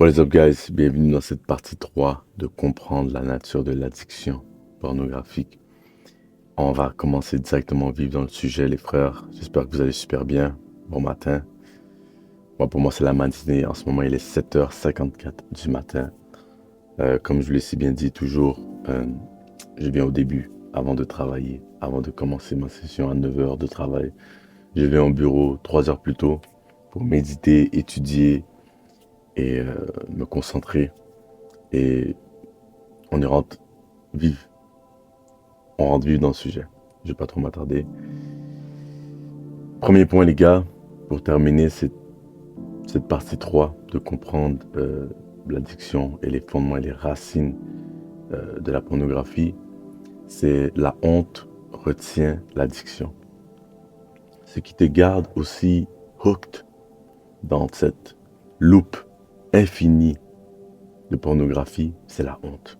What is up guys, bienvenue dans cette partie 3 de comprendre la nature de l'addiction pornographique. On va commencer directement vivre dans le sujet les frères. J'espère que vous allez super bien. Bon matin. Bon, pour moi c'est la matinée, en ce moment il est 7h54 du matin. Comme je vous l'ai si bien dit toujours, je viens au début, avant de travailler, avant de commencer ma session à 9h de travail. Je viens au bureau 3 heures plus tôt pour méditer, étudier et me concentrer. Et on y rentre vif. On rentre vif dans le sujet. Je vais pas trop m'attarder. Premier point les gars, pour terminer cette partie 3 de comprendre l'addiction et les fondements et les racines de la pornographie, c'est la honte retient l'addiction. Ce qui te garde aussi hooked dans cette loupe infinie de pornographie, c'est la honte.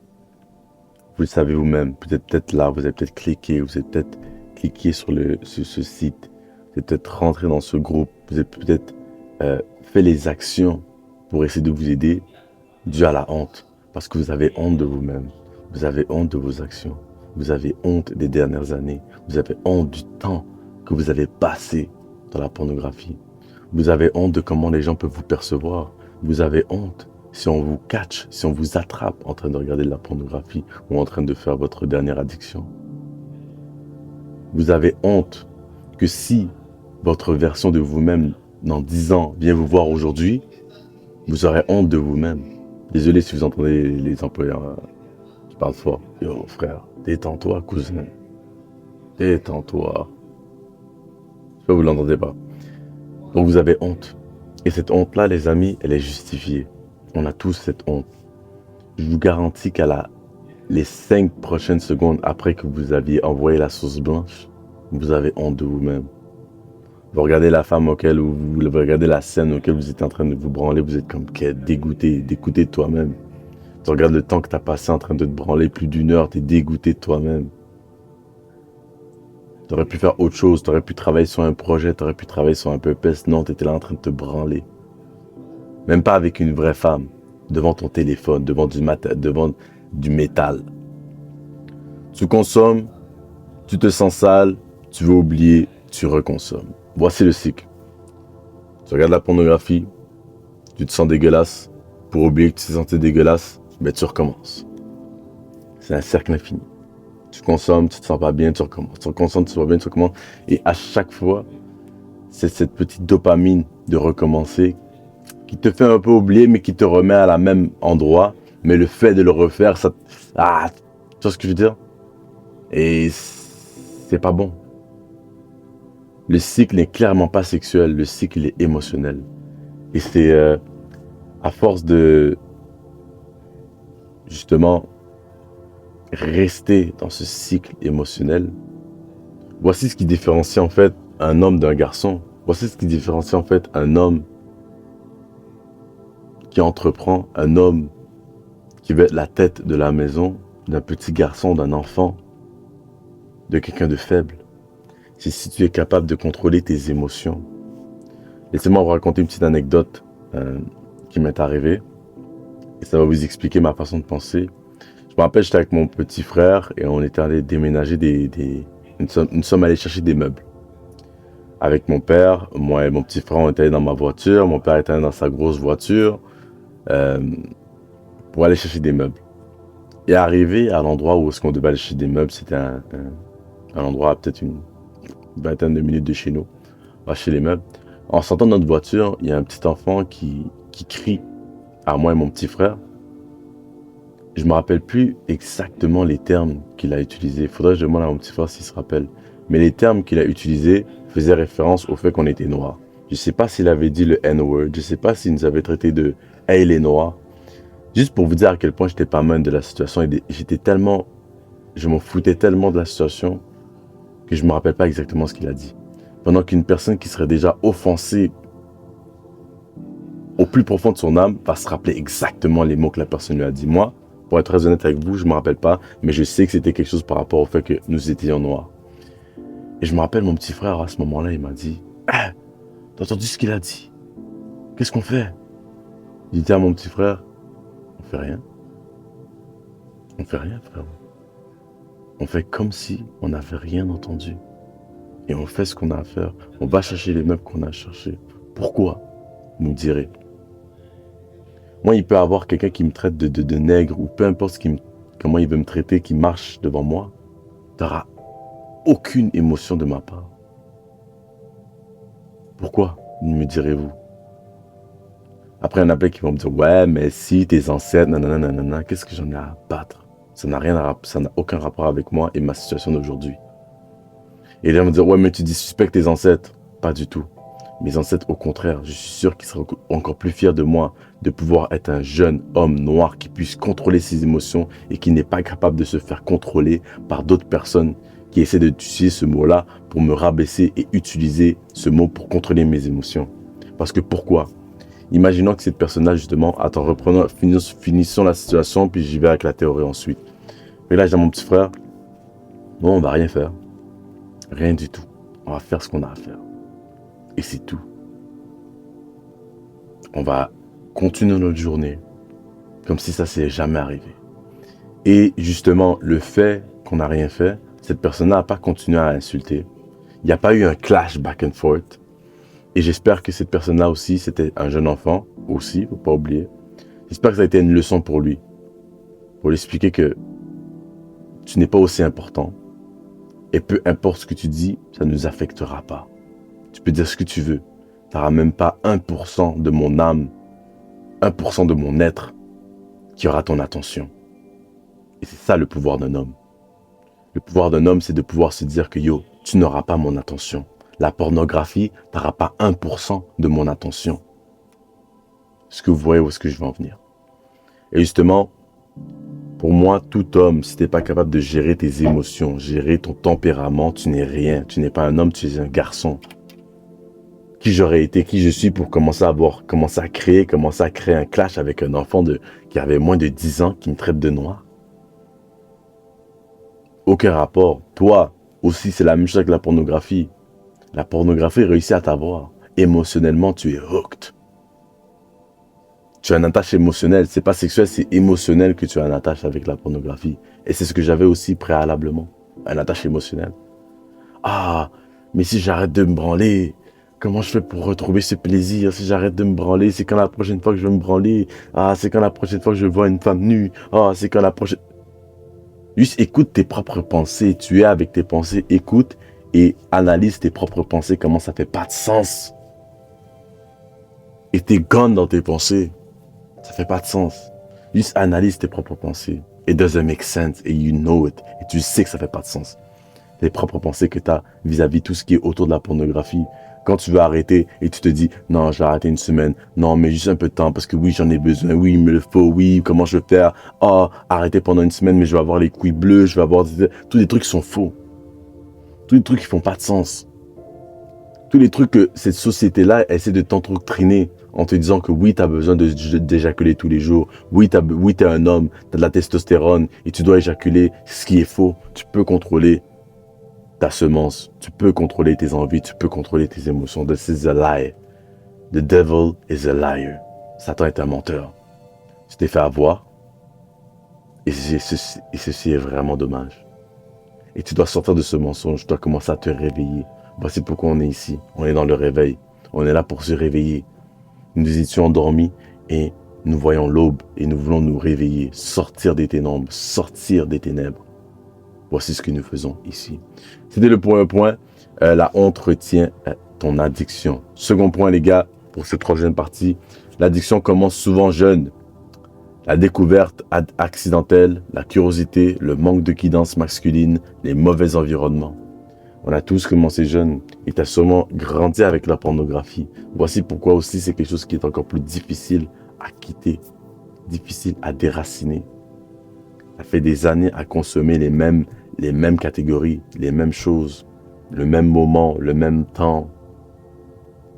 Vous le savez vous-même, vous êtes peut-être là, vous avez peut-être cliqué, vous avez peut-être cliqué sur ce site, vous êtes peut-être rentré dans ce groupe, vous avez peut-être fait les actions pour essayer de vous aider dû à la honte, parce que vous avez honte de vous-même, vous avez honte de vos actions, vous avez honte des dernières années, vous avez honte du temps que vous avez passé dans la pornographie, vous avez honte de comment les gens peuvent vous percevoir, vous avez honte si on vous catch, si on vous attrape en train de regarder de la pornographie ou en train de faire votre dernière addiction. Vous avez honte que si votre version de vous-même dans 10 ans vient vous voir aujourd'hui, vous aurez honte de vous-même. Désolé si vous entendez les employeurs qui parlent fort. Yo frère, détends-toi cousin. Détends-toi. Je sais pas, vous l'entendez pas. Donc vous avez honte. Et cette honte-là, les amis, elle est justifiée. On a tous cette honte. Je vous garantis qu'à les 5 prochaines secondes après que vous aviez envoyé la sauce blanche, vous avez honte de vous-même. Vous regardez la femme auquel vous regardez la scène auquel vous êtes en train de vous branler, vous êtes comme dégoûté de toi-même. Tu regardes le temps que tu as passé en train de te branler plus d'une heure, tu es dégoûté de toi-même. Tu aurais pu faire autre chose, tu aurais pu travailler sur un projet, tu aurais pu travailler sur un purpose. Non, tu étais là en train de te branler. Même pas avec une vraie femme, devant ton téléphone, devant du métal. Tu consommes, tu te sens sale, tu veux oublier, tu reconsommes. Voici le cycle. Tu regardes la pornographie, tu te sens dégueulasse. Pour oublier que tu te sentais dégueulasse, ben tu recommences. C'est un cercle infini. Tu consommes, tu te sens pas bien, tu recommences. Tu consommes, tu te sens pas bien, tu recommences. Et à chaque fois, c'est cette petite dopamine de recommencer qui te fait un peu oublier, mais qui te remet à la même endroit. Mais le fait de le refaire, ça... Ah, tu vois ce que je veux dire? Et c'est pas bon. Le cycle n'est clairement pas sexuel, le cycle est émotionnel. Et c'est à force de, justement, rester dans ce cycle émotionnel, voici ce qui différencie en fait un homme d'un garçon. Voici ce qui différencie en fait un homme qui entreprend, un homme qui veut être la tête de la maison, d'un petit garçon, d'un enfant, de quelqu'un de faible. C'est si tu es capable de contrôler tes émotions. Laissez-moi vous raconter une petite anecdote qui m'est arrivée. Et ça va vous expliquer ma façon de penser. Je me rappelle, j'étais avec mon petit frère et on était allé déménager nous sommes allés chercher des meubles. Avec mon père, moi et mon petit frère, on était allés dans ma voiture. Mon père était allé dans sa grosse voiture euh, pour aller chercher des meubles. Et arrivé à l'endroit où est-ce qu'on devait aller chercher des meubles, c'était un endroit à peut-être une vingtaine de minutes de chez nous. On va acheter les meubles. En sortant de notre voiture, il y a un petit enfant qui crie à moi et mon petit frère. Je ne me rappelle plus exactement les termes qu'il a utilisés. Il faudrait que je demande à mon petit frère s'il se rappelle. Mais les termes qu'il a utilisés faisaient référence au fait qu'on était noirs. Je ne sais pas s'il avait dit le N-word. Je ne sais pas s'il nous avait traité de « Hey les noirs ». Juste pour vous dire à quel point j'étais pas mal de la situation. Je m'en foutais tellement de la situation que je ne me rappelle pas exactement ce qu'il a dit. Pendant qu'une personne qui serait déjà offensée au plus profond de son âme va se rappeler exactement les mots que la personne lui a dit. Moi, pour être très honnête avec vous, je ne me rappelle pas, mais je sais que c'était quelque chose par rapport au fait que nous étions noirs. Et je me rappelle mon petit frère à ce moment-là, il m'a dit « Ah, t'as entendu ce qu'il a dit? Qu'est-ce qu'on fait ?» J'ai dit à mon petit frère, on fait rien. On fait rien, frère. On fait comme si on n'avait rien entendu. Et on fait ce qu'on a à faire. On va chercher les meubles qu'on a cherchés. Pourquoi? Vous me direz. Moi, il peut y avoir quelqu'un qui me traite de nègre ou peu importe comment il veut me traiter, qui marche devant moi. Tu n'auras aucune émotion de ma part. Pourquoi, me direz-vous? Après, il y en a plein qui vont me dire, ouais, mais si tes ancêtres, nanana, nanana, qu'est-ce que j'en ai à battre? Ça n'a aucun rapport avec moi et ma situation d'aujourd'hui. Et les gens vont dire, ouais, mais tu dis suspectes tes ancêtres. Pas du tout. Mes ancêtres, au contraire, je suis sûr qu'ils seraient encore plus fiers de moi de pouvoir être un jeune homme noir qui puisse contrôler ses émotions et qui n'est pas capable de se faire contrôler par d'autres personnes qui essaient d'utiliser ce mot-là pour me rabaisser et utiliser ce mot pour contrôler mes émotions. Parce que pourquoi? Imaginons que cette personne-là, justement, attends, finissons la situation, puis j'y vais avec la théorie ensuite. Et là, j'ai mon petit frère, non, on va rien faire. Rien du tout. On va faire ce qu'on a à faire. Et c'est tout. On va continuer notre journée comme si ça s'est jamais arrivé. Et justement, le fait qu'on n'a rien fait, cette personne-là n'a pas continué à insulter. Il n'y a pas eu un clash back and forth. Et j'espère que cette personne-là aussi, c'était un jeune enfant aussi, faut pas oublier. J'espère que ça a été une leçon pour lui. Pour lui expliquer que tu n'es pas aussi important. Et peu importe ce que tu dis, ça ne nous affectera pas. Tu peux dire ce que tu veux. Tu n'auras même pas 1% de mon âme, 1% de mon être qui aura ton attention. Et c'est ça le pouvoir d'un homme. Le pouvoir d'un homme, c'est de pouvoir se dire que yo, tu n'auras pas mon attention. La pornographie, tu n'auras pas 1% de mon attention. Est-ce que vous voyez où est-ce que je veux en venir? Et justement, pour moi, tout homme, si tu n'es pas capable de gérer tes émotions, gérer ton tempérament, tu n'es rien. Tu n'es pas un homme, tu es un garçon. Qui j'aurais été, qui je suis pour commencer à créer un clash avec un enfant qui avait moins de 10 ans, qui me traite de noir. Aucun rapport. Toi aussi, c'est la même chose avec la pornographie. La pornographie réussit à t'avoir. Émotionnellement, tu es hooked. Tu as une attache émotionnelle. C'est pas sexuel, c'est émotionnel que tu as une attache avec la pornographie. Et c'est ce que j'avais aussi préalablement. Une attache émotionnelle. Ah, mais si j'arrête de me branler, comment je fais pour retrouver ce plaisir? Si j'arrête de me branler, c'est quand la prochaine fois que je vais me branler? Ah, c'est quand la prochaine fois que je vois une femme nue? Ah, c'est quand la prochaine... Juste écoute tes propres pensées. Tu es avec tes pensées. Écoute et analyse tes propres pensées. Comment ça fait pas de sens? Et t'es gone dans tes pensées. Ça fait pas de sens. Juste analyse tes propres pensées. It doesn't make sense. Et you know it. Et tu sais que ça fait pas de sens. Tes propres pensées que tu as vis-à-vis tout ce qui est autour de la pornographie. Quand tu veux arrêter et tu te dis, non, je vais arrêter une semaine. Non, mais juste un peu de temps parce que oui, j'en ai besoin. Oui, il me le faut. Oui, comment je vais faire? Oh, arrêter pendant une semaine, mais je vais avoir les couilles bleues. Je vais avoir tous les trucs qui sont faux. Tous les trucs qui font pas de sens. Tous les trucs que cette société-là essaie de t'endoctriner en te disant que oui, tu as besoin d'éjaculer tous les jours. Oui, tu es un homme, tu as de la testostérone et tu dois éjaculer. Ce qui est faux, tu peux contrôler ta semence, tu peux contrôler tes envies, tu peux contrôler tes émotions. This is a lie. The devil is a liar. Satan est un menteur. Tu t'es fait avoir et ceci est vraiment dommage. Et tu dois sortir de ce mensonge, tu dois commencer à te réveiller. Voici pourquoi on est ici. On est dans le réveil. On est là pour se réveiller. Nous étions endormis et nous voyons l'aube et nous voulons nous réveiller, sortir des ténèbres, sortir des ténèbres. Voici ce que nous faisons ici. C'était le point. La honte retient ton addiction. Second point, les gars, pour cette troisième partie. L'addiction commence souvent jeune. La découverte accidentelle, la curiosité, le manque de guidance masculine, les mauvais environnements. On a tous commencé jeunes et tu as sûrement grandi avec la pornographie. Voici pourquoi aussi c'est quelque chose qui est encore plus difficile à quitter, difficile à déraciner. Ça fait des années à consommer les mêmes catégories, les mêmes choses, le même moment, le même temps.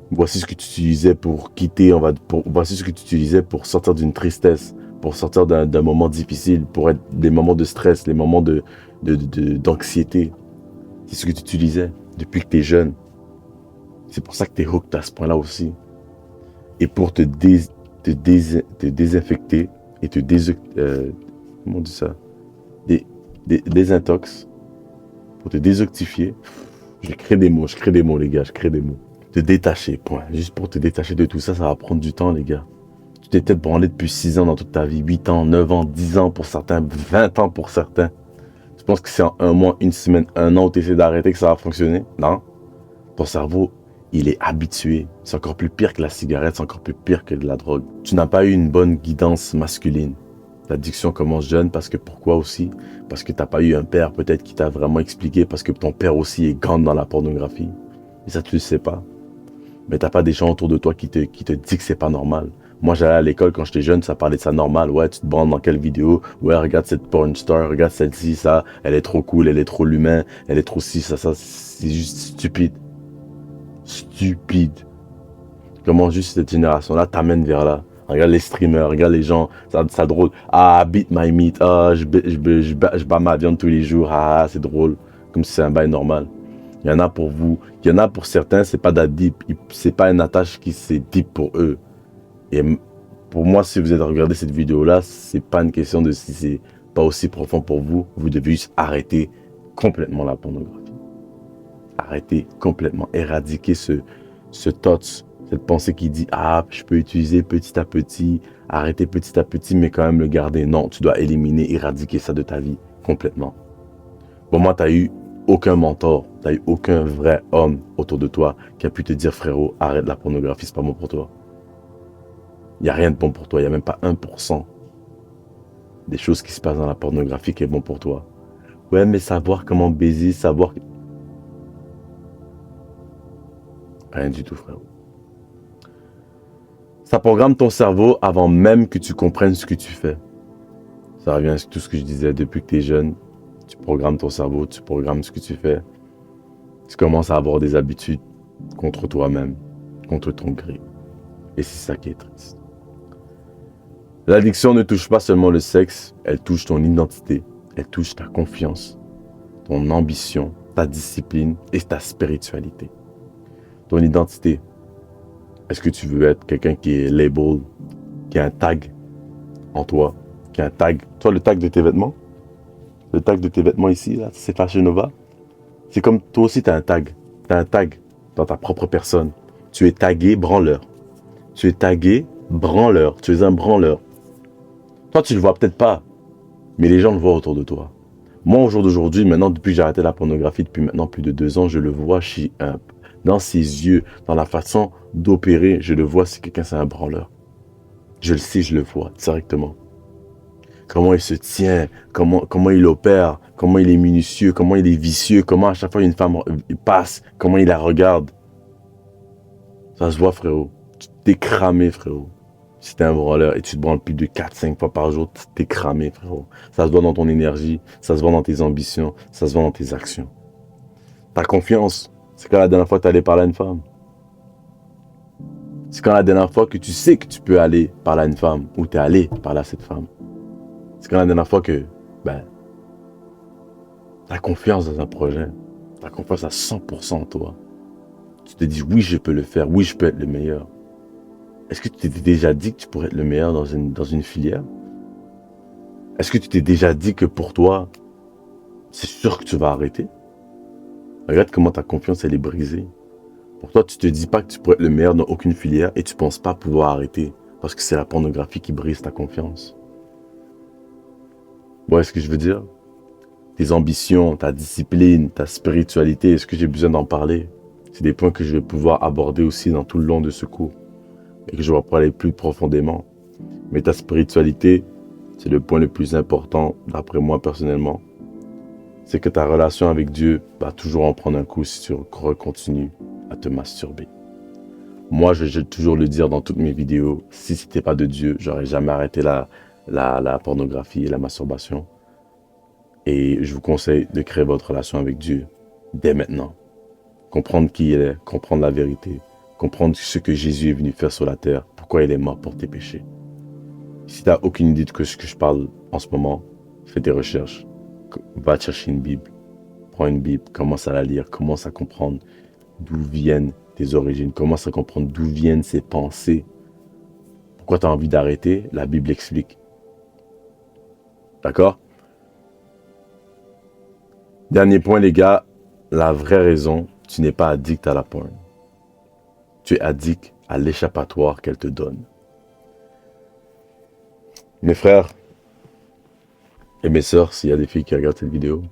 Voici ce que tu utilisais pour quitter, voici ce que tu utilisais pour sortir d'une tristesse, pour sortir d'un moment difficile, pour être des moments de stress, les moments d'anxiété. C'est ce que tu utilisais depuis que tu es jeune. C'est pour ça que tu es hooked à ce point-là aussi. Et pour te te désinfecter et te comment on dit ça? Désintox, pour te désoctifier. Je crée des mots, les gars, je crée des mots. Te détacher, point. Juste pour te détacher de tout ça, ça va prendre du temps, les gars. Tu t'es peut-être branlé depuis 6 ans dans toute ta vie, 8 ans, 9 ans, 10 ans pour certains, 20 ans pour certains. Tu penses que c'est en un mois, une semaine, un an où tu essaies d'arrêter que ça va fonctionner? Non. Ton cerveau, il est habitué. C'est encore plus pire que la cigarette, c'est encore plus pire que de la drogue. Tu n'as pas eu une bonne guidance masculine. L'addiction commence jeune parce que pourquoi aussi? Parce que tu n'as pas eu un père peut-être qui t'a vraiment expliqué, parce que ton père aussi est grande dans la pornographie. Et ça, tu le sais pas. Mais t'as pas des gens autour de toi qui te disent que c'est pas normal. Moi, j'allais à l'école quand j'étais jeune, ça parlait de ça normal. Ouais, tu te branles dans quelle vidéo? Ouais, regarde cette porn star, regarde celle-ci, ça. Elle est trop cool, elle est trop l'humain, elle est trop ci, ça. C'est juste stupide. Stupide. Comment juste cette génération-là t'amène vers là? Regarde les streamers, regarde les gens, ça drôle. Ah, beat my meat, ah, je bats ma viande tous les jours, ah, c'est drôle. Comme si c'est un bail normal. Il y en a pour vous, il y en a pour certains, c'est pas deep, c'est pas une attache qui c'est deep pour eux. Et pour moi, si vous êtes à regarder cette vidéo-là, c'est pas une question de si c'est pas aussi profond pour vous, vous devez juste arrêter complètement la pornographie. Arrêter complètement, éradiquer ce thought, cette pensée qui dit « Ah, je peux utiliser petit à petit, arrêter petit à petit, mais quand même le garder. » Non, tu dois éliminer, éradiquer ça de ta vie complètement. Pour moi, tu n'as eu aucun mentor, tu n'as eu aucun vrai homme autour de toi qui a pu te dire « Frérot, arrête la pornographie, c'est pas bon pour toi. » Il n'y a rien de bon pour toi, il n'y a même pas 1% des choses qui se passent dans la pornographie qui est bon pour toi. Ouais, mais savoir comment baiser, savoir... Rien du tout, frérot. Ça programme ton cerveau avant même que tu comprennes ce que tu fais. Ça revient à tout ce que je disais depuis que tu es jeune. Tu programmes ton cerveau, tu programmes ce que tu fais. Tu commences à avoir des habitudes contre toi-même, contre ton gré. Et c'est ça qui est triste. L'addiction ne touche pas seulement le sexe, elle touche ton identité, elle touche ta confiance, ton ambition, ta discipline et ta spiritualité. Ton identité. Est-ce que tu veux être quelqu'un qui est label, qui a un tag en toi, qui a un tag, toi le tag de tes vêtements, le tag de tes vêtements ici, là, c'est Fashion Nova. C'est comme toi aussi tu as un tag dans ta propre personne. Tu es tagué branleur. Tu es tagué branleur, tu es un branleur. Toi tu le vois peut-être pas, mais les gens le voient autour de toi. Moi au jour d'aujourd'hui, maintenant depuis que j'ai arrêté la pornographie, depuis maintenant plus de 2 ans, je le vois dans ses yeux, dans la façon d'opérer, je le vois si quelqu'un c'est un branleur. Je le sais, je le vois directement. Comment il se tient, comment il opère, comment il est minutieux, comment il est vicieux, comment à chaque fois une femme passe, comment il la regarde. Ça se voit, frérot. Tu t'es cramé, frérot. Si t'es un branleur et tu te branles plus de 4-5 fois par jour, t'es cramé, frérot. Ça se voit dans ton énergie, ça se voit dans tes ambitions, ça se voit dans tes actions. Ta confiance, c'est quand la dernière fois que t'es allé parler à une femme. C'est quand la dernière fois que tu sais que tu peux aller parler à une femme ou t'es allé parler à cette femme. C'est quand la dernière fois que, t'as confiance dans un projet, t'as confiance à 100% en toi. Tu te dis, oui, je peux le faire, oui, je peux être le meilleur. Est-ce que tu t'es déjà dit que tu pourrais être le meilleur dans une filière? Est-ce que tu t'es déjà dit que pour toi, c'est sûr que tu vas arrêter? Regarde comment ta confiance, elle est brisée. Pour toi, tu te dis pas que tu pourrais être le meilleur dans aucune filière et tu penses pas pouvoir arrêter parce que c'est la pornographie qui brise ta confiance. Vous voyez ce que je veux dire? Tes ambitions, ta discipline, ta spiritualité, est-ce que j'ai besoin d'en parler? C'est des points que je vais pouvoir aborder aussi dans tout le long de ce cours et que je vais pouvoir aller plus profondément. Mais ta spiritualité, c'est le point le plus important, d'après moi personnellement. C'est que ta relation avec Dieu va toujours en prendre un coup si tu continues à te masturber. Moi, je vais toujours le dire dans toutes mes vidéos, si ce n'était pas de Dieu, j'aurais jamais arrêté la pornographie et la masturbation. Et je vous conseille de créer votre relation avec Dieu dès maintenant. Comprendre qui il est, comprendre la vérité, comprendre ce que Jésus est venu faire sur la terre, pourquoi il est mort pour tes péchés. Si tu n'as aucune idée de ce que je parle en ce moment, fais des recherches. Va chercher une Bible. Prends une Bible, commence à la lire, commence à comprendre d'où viennent tes origines, commence à comprendre d'où viennent ces pensées. Pourquoi tu as envie d'arrêter? La Bible explique. D'accord? Dernier point, les gars, la vraie raison, tu n'es pas addict à la porn. Tu es addict à l'échappatoire qu'elle te donne. Mes frères et mes sœurs, s'il y a des filles qui regardent cette vidéo,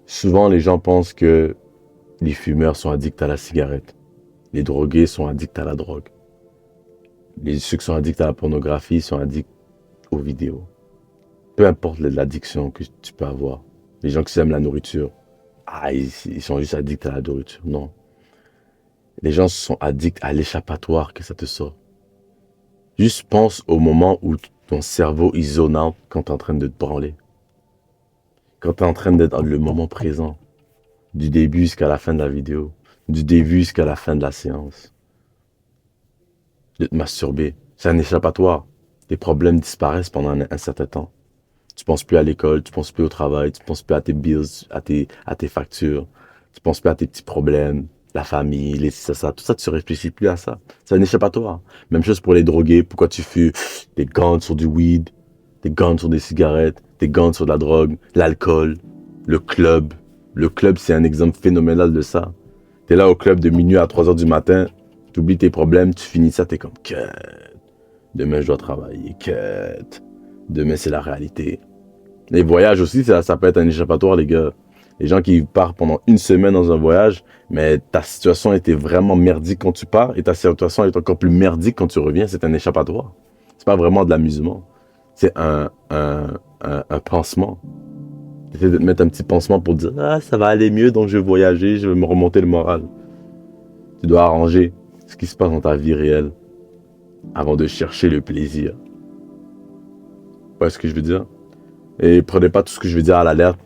souvent les gens pensent que les fumeurs sont addicts à la cigarette. Les drogués sont addicts à la drogue. Ceux qui sont addicts à la pornographie sont addicts aux vidéos. Peu importe l'addiction que tu peux avoir. Les gens qui aiment la nourriture, ils sont juste addicts à la nourriture. Non. Les gens sont addicts à l'échappatoire que ça te sort. Juste pense au moment où ton cerveau il zone out quand tu es en train de te branler. Quand tu es en train d'être dans le moment présent. Du début jusqu'à la fin de la vidéo. Du début jusqu'à la fin de la séance. De te masturber. C'est un échappatoire. Tes problèmes disparaissent pendant un certain temps. Tu penses plus à l'école, tu penses plus au travail, tu penses plus à tes bills, à tes factures, tu penses plus à tes petits problèmes, la famille, ça, tout ça, tu ne réfléchis plus à ça. C'est un échappatoire. Même chose pour les drogués. Pourquoi tu fumes des gants sur du weed, des gants sur des cigarettes, des gants sur de la drogue, l'alcool, le club. Le club, c'est un exemple phénoménal de ça. Tu es là au club de minuit à 3 heures du matin, tu oublies tes problèmes, tu finis ça, tu es comme « quête, demain je dois travailler, quête, demain c'est la réalité ». Les voyages aussi, ça peut être un échappatoire, les gars. Les gens qui partent pendant une semaine dans un voyage, mais ta situation était vraiment merdique quand tu pars et ta situation est encore plus merdique quand tu reviens, c'est un échappatoire. C'est pas vraiment de l'amusement. C'est un pansement. Essaie de te mettre un petit pansement pour dire « Ah, ça va aller mieux, donc je vais voyager, je vais me remonter le moral. » Tu dois arranger ce qui se passe dans ta vie réelle avant de chercher le plaisir. Vous voyez ce que je veux dire? Et prenez pas tout ce que je veux dire à la lettre,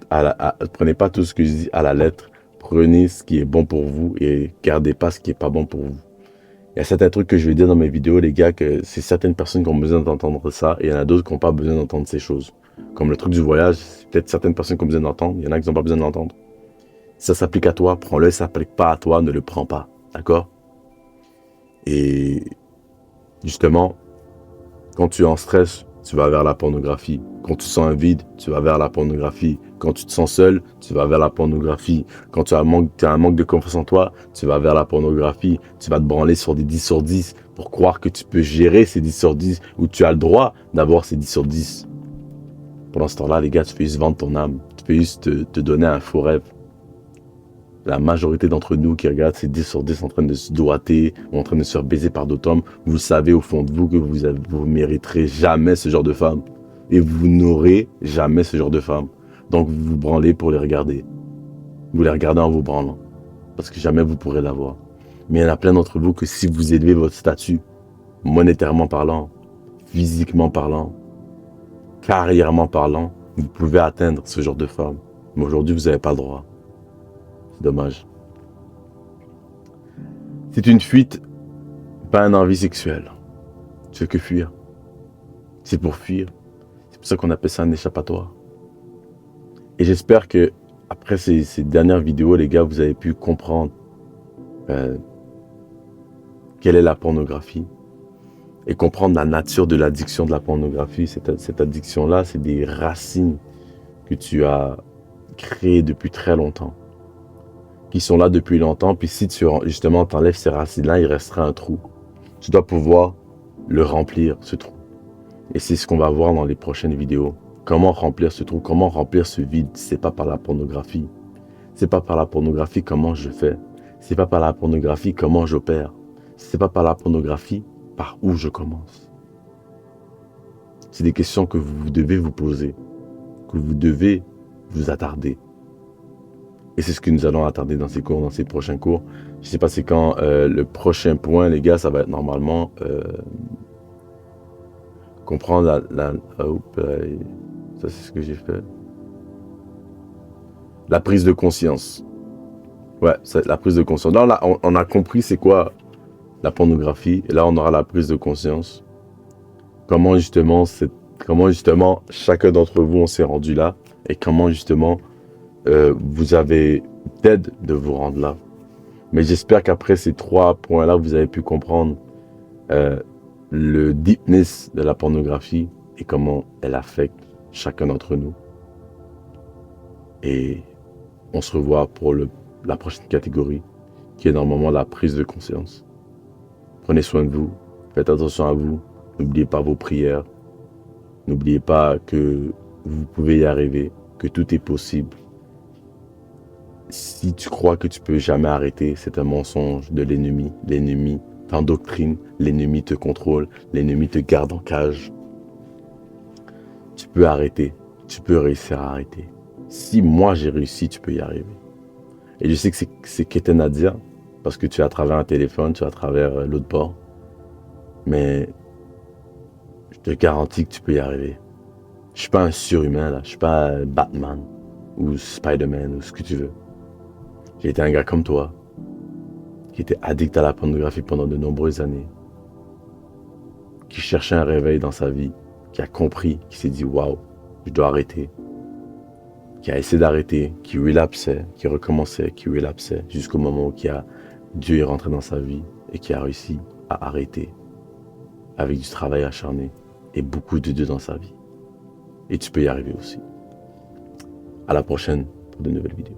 prenez pas tout ce que je dis à la lettre. Prenez ce qui est bon pour vous et gardez pas ce qui est pas bon pour vous. Il y a certains trucs que je vais dire dans mes vidéos, les gars, que c'est certaines personnes qui ont besoin d'entendre ça et il y en a d'autres qui n'ont pas besoin d'entendre ces choses. Comme le truc du voyage, c'est peut-être certaines personnes qui ont besoin d'entendre, il y en a qui n'ont pas besoin d'entendre. Si ça s'applique à toi, prends-le. Si ça s'applique pas à toi, ne le prends pas. D'accord? Et justement, quand tu es en stress, tu vas vers la pornographie. Quand tu sens un vide, tu vas vers la pornographie. Quand tu te sens seul, tu vas vers la pornographie. Quand tu as un manque de confiance en toi, tu vas vers la pornographie. Tu vas te branler sur des 10 sur 10 pour croire que tu peux gérer ces 10 sur 10 ou tu as le droit d'avoir ces 10 sur 10. Pendant ce temps-là, les gars, tu fais juste vendre ton âme. Tu fais juste te donner un faux rêve. La majorité d'entre nous qui regardent ces 10 sur 10 en train de se doiter ou en train de se faire baiser par d'autres hommes, vous savez au fond de vous que vous mériterez jamais ce genre de femme. Et vous n'aurez jamais ce genre de femme. Donc vous vous branlez pour les regarder. Vous les regardez en vous branlant. Parce que jamais vous pourrez l'avoir. Mais il y en a plein d'entre vous que si vous élevez votre statut, monétairement parlant, physiquement parlant, carrièrement parlant, vous pouvez atteindre ce genre de femme. Mais aujourd'hui, vous n'avez pas le droit. C'est dommage. C'est une fuite, pas une envie sexuelle. Tu fais que fuir. C'est pour fuir. C'est pour ça qu'on appelle ça un échappatoire. Et j'espère que après ces dernières vidéos, les gars, vous avez pu comprendre quelle est la pornographie et comprendre la nature de l'addiction de la pornographie. Cette addiction-là, c'est des racines que tu as créées depuis très longtemps, qui sont là depuis longtemps. Puis si tu justement t'enlèves ces racines-là, il restera un trou. Tu dois pouvoir le remplir, ce trou. Et c'est ce qu'on va voir dans les prochaines vidéos. Comment remplir ce trou, comment remplir ce vide. C'est pas par la pornographie. C'est pas par la pornographie comment je fais. C'est pas par la pornographie comment j'opère. C'est pas par la pornographie par où je commence. C'est des questions que vous devez vous poser, que vous devez vous attarder. Et c'est ce que nous allons attarder dans ces cours, dans ces prochains cours. Je sais pas c'est quand le prochain point, les gars, ça va être normalement comprendre ça c'est ce que j'ai fait. La prise de conscience. Ouais, c'est la prise de conscience. Là, on a compris c'est quoi la pornographie. Et là, on aura la prise de conscience. Comment justement chacun d'entre vous, on s'est rendu là. Et comment justement vous avez d'aide de vous rendre là. Mais j'espère qu'après ces 3 points-là, vous avez pu comprendre euh, le deepness de la pornographie et comment elle affecte chacun d'entre nous. Et on se revoit pour la prochaine catégorie, qui est normalement la prise de conscience. Prenez soin de vous, faites attention à vous, n'oubliez pas vos prières, n'oubliez pas que vous pouvez y arriver, que tout est possible. Si tu crois que tu peux jamais arrêter, c'est un mensonge de l'ennemi. L'ennemi t'endoctrine, l'ennemi te contrôle, l'ennemi te garde en cage. Tu peux arrêter, tu peux réussir à arrêter. Si moi j'ai réussi, tu peux y arriver. Et je sais que c'est quétaine à dire, parce que tu es à travers un téléphone, tu es à travers l'autre bord. Mais je te garantis que tu peux y arriver. Je suis pas un surhumain là, je suis pas Batman ou Spider-Man ou ce que tu veux. J'ai été un gars comme toi, qui était addict à la pornographie pendant de nombreuses années, qui cherchait un réveil dans sa vie, qui a compris, qui s'est dit waouh, je dois arrêter, qui a essayé d'arrêter, qui relapsait, qui recommençait, qui relapsait, jusqu'au moment où Dieu est rentré dans sa vie et qui a réussi à arrêter avec du travail acharné et beaucoup de Dieu dans sa vie. Et tu peux y arriver aussi. À la prochaine pour de nouvelles vidéos.